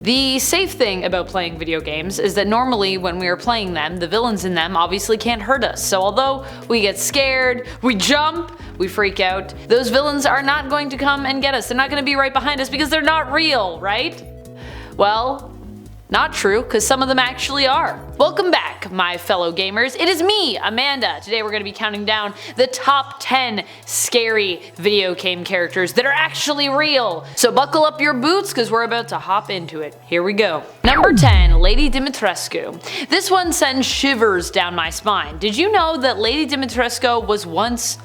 The safe thing about playing video games is that normally when we are playing them, the villains in them obviously can't hurt us. So although we get scared, we jump, we freak out, those villains are not going to come and get us. They're not going to be right behind us because they're not real, right? Well, not true, because some of them actually are. Welcome back, my fellow gamers. It is me, Amanda. Today we're going to be counting down the top 10 scary video game characters that are actually real. So buckle up your boots, because we're about to hop into it. Here we go. Number 10, Lady Dimitrescu. This one sends shivers down my spine. Did you know that Lady Dimitrescu was once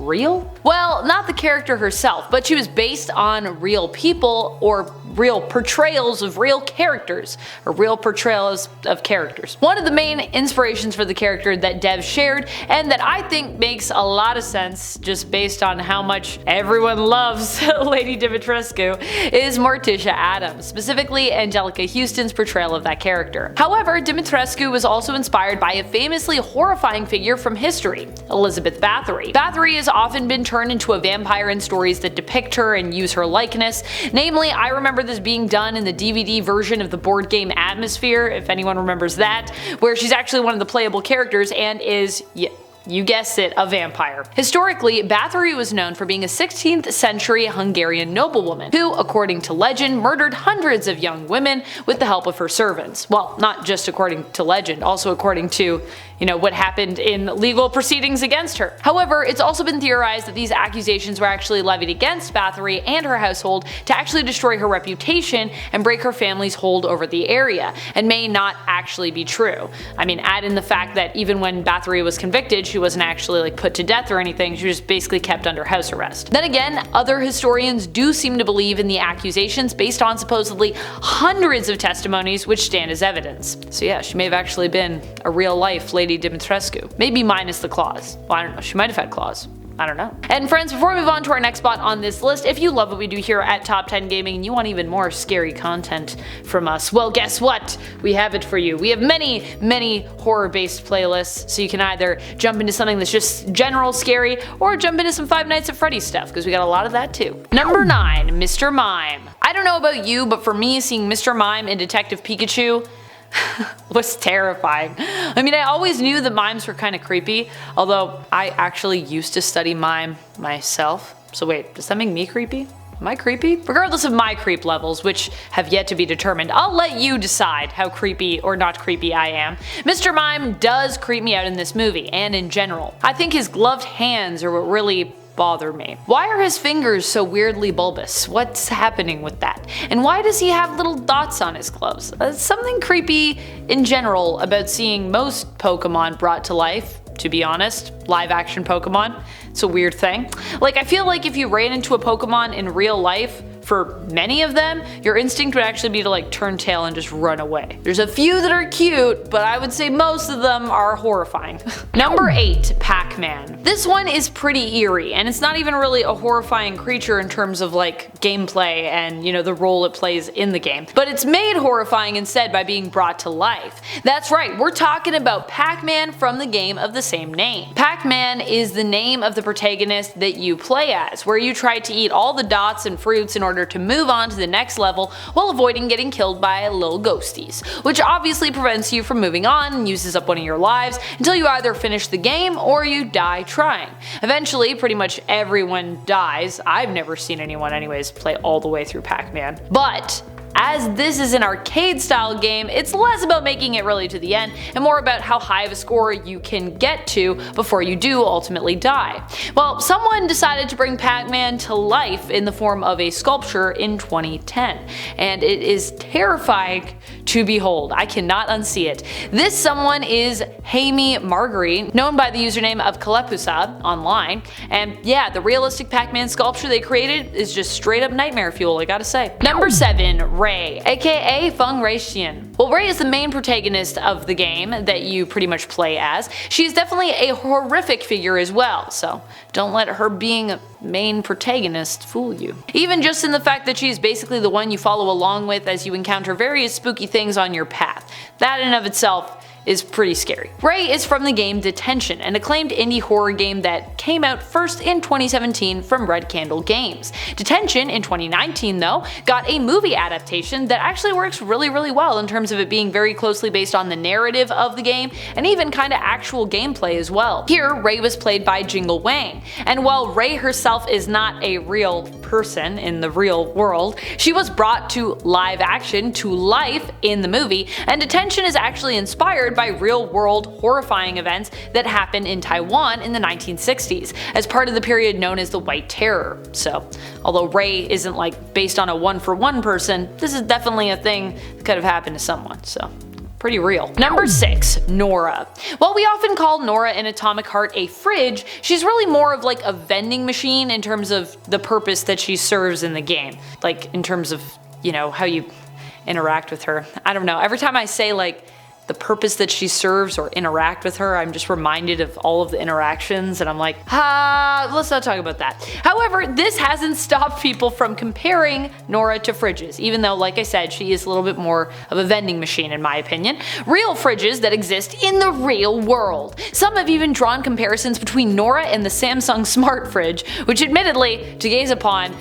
real? Well, not the character herself, but she was based on real people or real portrayals of real characters, or real portrayals of characters. One of the main inspirations for the character that devs shared, and that I think makes a lot of sense just based on how much everyone loves Lady Dimitrescu, is Morticia Addams, specifically Angelica Houston's portrayal of that character. However, Dimitrescu was also inspired by a famously horrifying figure from history, Elizabeth Bathory. Bathory has often been turned into a vampire in stories that depict her and use her likeness. Namely, I remember this being done in the DVD version of the board game Atmosphere, if anyone remembers that, where she's actually one of the playable characters and is, you guessed it, a vampire. Historically, Bathory was known for being a 16th century Hungarian noblewoman who, according to legend, murdered hundreds of young women with the help of her servants. Well, not just according to legend, also according to, what happened in legal proceedings against her. However, it's also been theorized that these accusations were actually levied against Bathory and her household to actually destroy her reputation and break her family's hold over the area, and may not actually be true. I mean, add in the fact that even when Bathory was convicted, she wasn't actually put to death or anything, she was basically kept under house arrest. Then again, other historians do seem to believe in the accusations based on supposedly hundreds of testimonies which stand as evidence. So yeah, she may have actually been a real life Lady Dimitrescu. Maybe minus the claws. Well, I don't know, she might have had claws. I don't know. And friends, before we move on to our next spot on this list, if you love what we do here at Top 10 Gaming and you want even more scary content from us, well guess what? We have it for you. We have many horror-based playlists, so you can either jump into something that's just general scary, or jump into some Five Nights at Freddy's stuff, because we got a lot of that too. Number 9, Mr. Mime. I don't know about you, but for me, seeing Mr. Mime in Detective Pikachu was terrifying. I mean, I always knew that mimes were kind of creepy, although I actually used to study mime myself. So wait, does that make me creepy? Am I creepy? Regardless of my creep levels, which have yet to be determined, I'll let you decide how creepy or not creepy I am. Mr. Mime does creep me out in this movie, and in general. I think his gloved hands are what really bother me. Why are his fingers so weirdly bulbous? What's happening with that? And why does he have little dots on his gloves? Something creepy in general about seeing most Pokemon brought to life, to be honest. Live action Pokemon. It's a weird thing. I feel like if you ran into a Pokemon in real life, for many of them, your instinct would actually be to turn tail and just run away. There's a few that are cute, but I would say most of them are horrifying. Number 8, Pac-Man. This one is pretty eerie, and it's not even really a horrifying creature in terms of gameplay and the role it plays in the game, but it's made horrifying instead by being brought to life. That's right, we're talking about Pac-Man from the game of the same name. Pac-Man is the name of the protagonist that you play as, where you try to eat all the dots and fruits in order to move on to the next level while avoiding getting killed by little ghosties, which obviously prevents you from moving on and uses up one of your lives until you either finish the game or you die trying. Eventually, pretty much everyone dies. I've never seen anyone anyways play all the way through Pac-Man, but as this is an arcade style game, it's less about making it really to the end and more about how high of a score you can get to before you do ultimately die. Well, someone decided to bring Pac-Man to life in the form of a sculpture in 2010, and it is terrifying to behold. I cannot unsee it. This someone is Jaime Marguerite, known by the username of Kalepusa online, and yeah, the realistic Pac-Man sculpture they created is just straight up nightmare fuel, I gotta say. Number 7, Ray, aka Feng Reixian. Well, Ray is the main protagonist of the game that you pretty much play as. She is definitely a horrific figure as well, so don't let her being a main protagonist fool you. Even just in the fact that she's basically the one you follow along with as you encounter various spooky things on your path. That in of itself is pretty scary. Ray is from the game Detention, an acclaimed indie horror game that came out first in 2017 from Red Candle Games. Detention in 2019 though got a movie adaptation that actually works really well in terms of it being very closely based on the narrative of the game and even kinda actual gameplay as well. Here, Ray was played by Jingle Wang, and while Ray herself is not a real person in the real world, she was brought to live action, to life in the movie, and Detention is actually inspired by real-world horrifying events that happened in Taiwan in the 1960s, as part of the period known as the White Terror. So, although Ray isn't like based on a one-for-one person, this is definitely a thing that could have happened to someone, so pretty real. Number 6. NORA. While we often call NORA in Atomic Heart a fridge, she's really more of like a vending machine in terms of the purpose that she serves in the game. Like in terms of, you know, how you interact with her. I don't know, every time I say like the purpose that she serves or interact with her, I'm just reminded of all of the interactions and I'm like, let's not talk about that. However, this hasn't stopped people from comparing NORA to fridges, even though, like I said, she is a little bit more of a vending machine in my opinion. Real fridges that exist in the real world. Some have even drawn comparisons between NORA and the Samsung Smart Fridge, which admittedly, to gaze upon,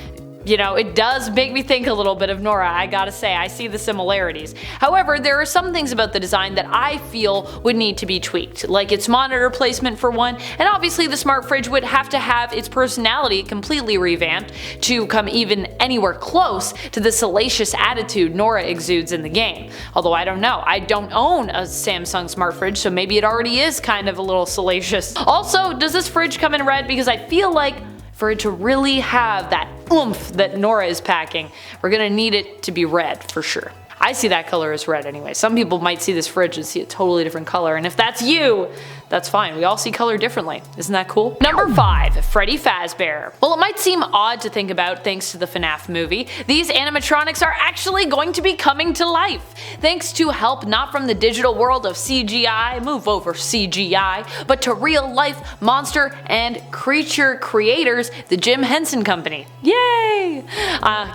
you know, it does make me think a little bit of NORA, I gotta say, I see the similarities. However, there are some things about the design that I feel would need to be tweaked, like its monitor placement for one, and obviously the smart fridge would have to have its personality completely revamped to come even anywhere close to the salacious attitude NORA exudes in the game. Although I don't know, I don't own a Samsung smart fridge, so maybe it already is kind of a little salacious. Also, does this fridge come in red? Because I feel like for it to really have that oomph that NORA is packing, we're gonna need it to be red for sure. I see that color as red anyway. Some people might see this fridge and see a totally different color, and if that's you, that's fine. We all see color differently. Isn't that cool? Number 5. Freddy Fazbear. While it might seem odd to think about thanks to the FNAF movie, these animatronics are actually going to be coming to life. Thanks to help not from the digital world of CGI, move over CGI, but to real life monster and creature creators, the Jim Henson Company. Yay!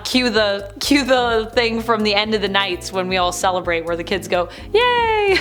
Cue the thing from the end of the nights when we all celebrate where the kids go, yay!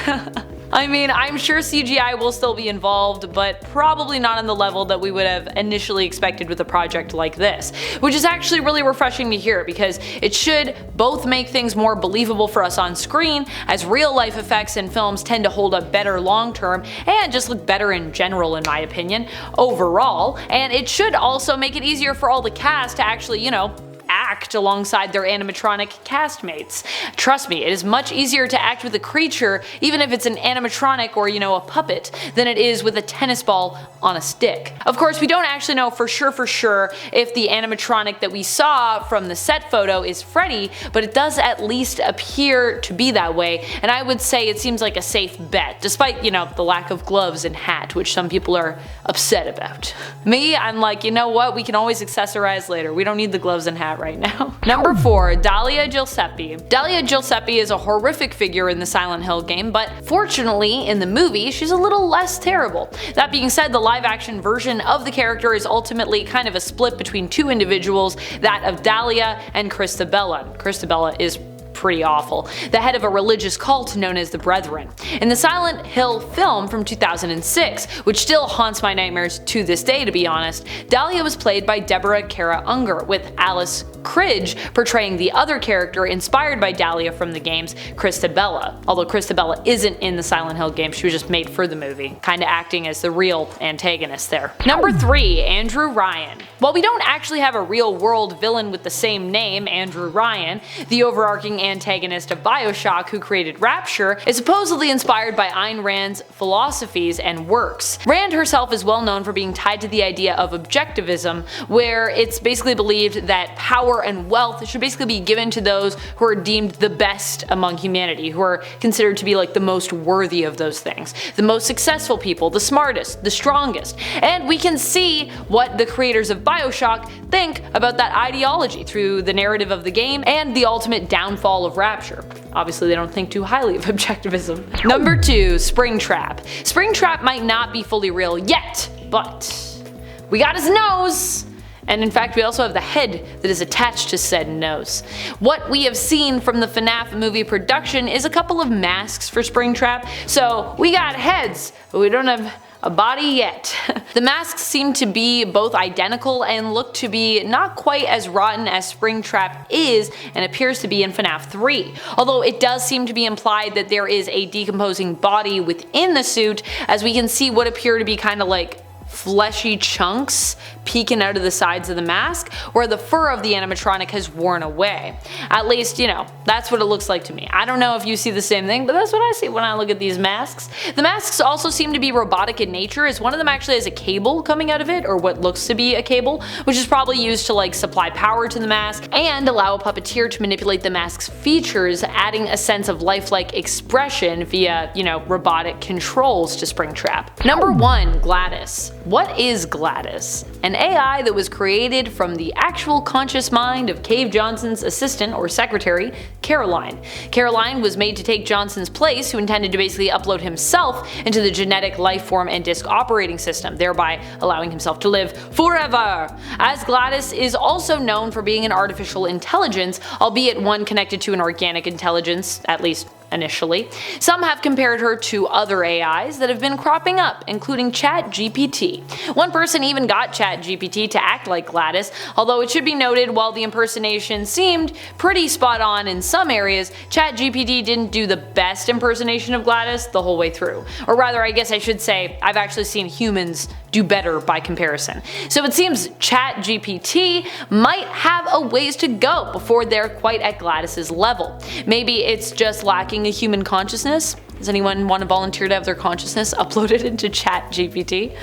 I mean, I'm sure CGI will still be involved, but probably not on the level that we would have initially expected with a project like this, which is actually really refreshing to hear because it should both make things more believable for us on screen, as real life effects in films tend to hold up better long term and just look better in general in my opinion, overall, and it should also make it easier for all the cast to actually, you know, act alongside their animatronic castmates. Trust me, it is much easier to act with a creature, even if it's an animatronic or, you know, a puppet, than it is with a tennis ball on a stick. Of course, we don't actually know for sure if the animatronic that we saw from the set photo is Freddy, but it does at least appear to be that way, and I would say it seems like a safe bet, despite, you know, the lack of gloves and hat, which some people are upset about. Me, I'm like, you know what, we can always accessorize later, we don't need the gloves and hat right now. Number 4. Dahlia Gillespie. Dahlia Gillespie is a horrific figure in the Silent Hill game, but fortunately in the movie she's a little less terrible. That being said, the live action version of the character is ultimately kind of a split between two individuals, that of Dahlia and Christabella. Christabella is pretty awful, the head of a religious cult known as the Brethren. In the Silent Hill film from 2006, which still haunts my nightmares to this day to be honest, Dahlia was played by Deborah Kara Unger, with Alice Cridge portraying the other character inspired by Dahlia from the games, Christabella. Although Christabella isn't in the Silent Hill game, she was just made for the movie, kinda acting as the real antagonist there. Number 3. Andrew Ryan. While we don't actually have a real world villain with the same name, Andrew Ryan, the overarching antagonist of BioShock who created Rapture, is supposedly inspired by Ayn Rand's philosophies and works. Rand herself is well known for being tied to the idea of objectivism, where it's basically believed that power and wealth should basically be given to those who are deemed the best among humanity, who are considered to be like the most worthy of those things, the most successful people, the smartest, the strongest. And we can see what the creators of BioShock think about that ideology through the narrative of the game and the ultimate downfall of Rapture. Obviously they don't think too highly of objectivism. Number 2. Springtrap. Springtrap might not be fully real yet, but we got his nose! And in fact we also have the head that is attached to said nose. What we have seen from the FNAF movie production is a couple of masks for Springtrap, so we got heads, but we don't have a body yet. The masks seem to be both identical and look to be not quite as rotten as Springtrap is and appears to be in FNAF 3, although it does seem to be implied that there is a decomposing body within the suit, as we can see what appear to be kind of like fleshy chunks peeking out of the sides of the mask, where the fur of the animatronic has worn away. At least, you know, that's what it looks like to me. I don't know if you see the same thing, but that's what I see when I look at these masks. The masks also seem to be robotic in nature, as one of them actually has a cable coming out of it, or what looks to be a cable, which is probably used to like supply power to the mask and allow a puppeteer to manipulate the mask's features, adding a sense of lifelike expression via, you know, robotic controls to Springtrap. Number 1. GlaDOS. What is GlaDOS? An AI that was created from the actual conscious mind of Cave Johnson's assistant or secretary, Caroline. Caroline was made to take Johnson's place, who intended to basically upload himself into the genetic lifeform and disk operating system, thereby allowing himself to live forever. As GlaDOS is also known for being an artificial intelligence, albeit one connected to an organic intelligence, at least initially. Some have compared her to other AIs that have been cropping up, including ChatGPT. One person even got ChatGPT to act like GlaDOS, although it should be noted while the impersonation seemed pretty spot on in some areas, ChatGPT didn't do the best impersonation of GlaDOS the whole way through. Or rather, I guess I should say, I've actually seen humans do better by comparison. So it seems ChatGPT might have a ways to go before they're quite at GlaDOS's level. Maybe it's just lacking a human consciousness. Does anyone want to volunteer to have their consciousness uploaded into ChatGPT?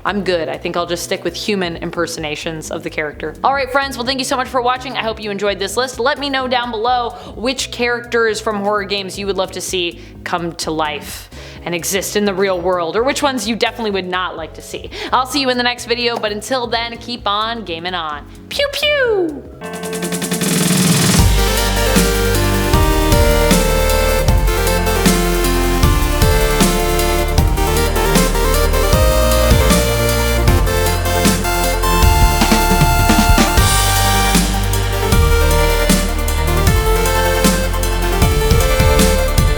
I'm good. I think I'll just stick with human impersonations of the character. Alright friends, well thank you so much for watching. I hope you enjoyed this list. Let me know down below which characters from horror games you would love to see come to life and exist in the real world, or which ones you definitely would not like to see. I'll see you in the next video, but until then, keep on gaming on. Pew pew!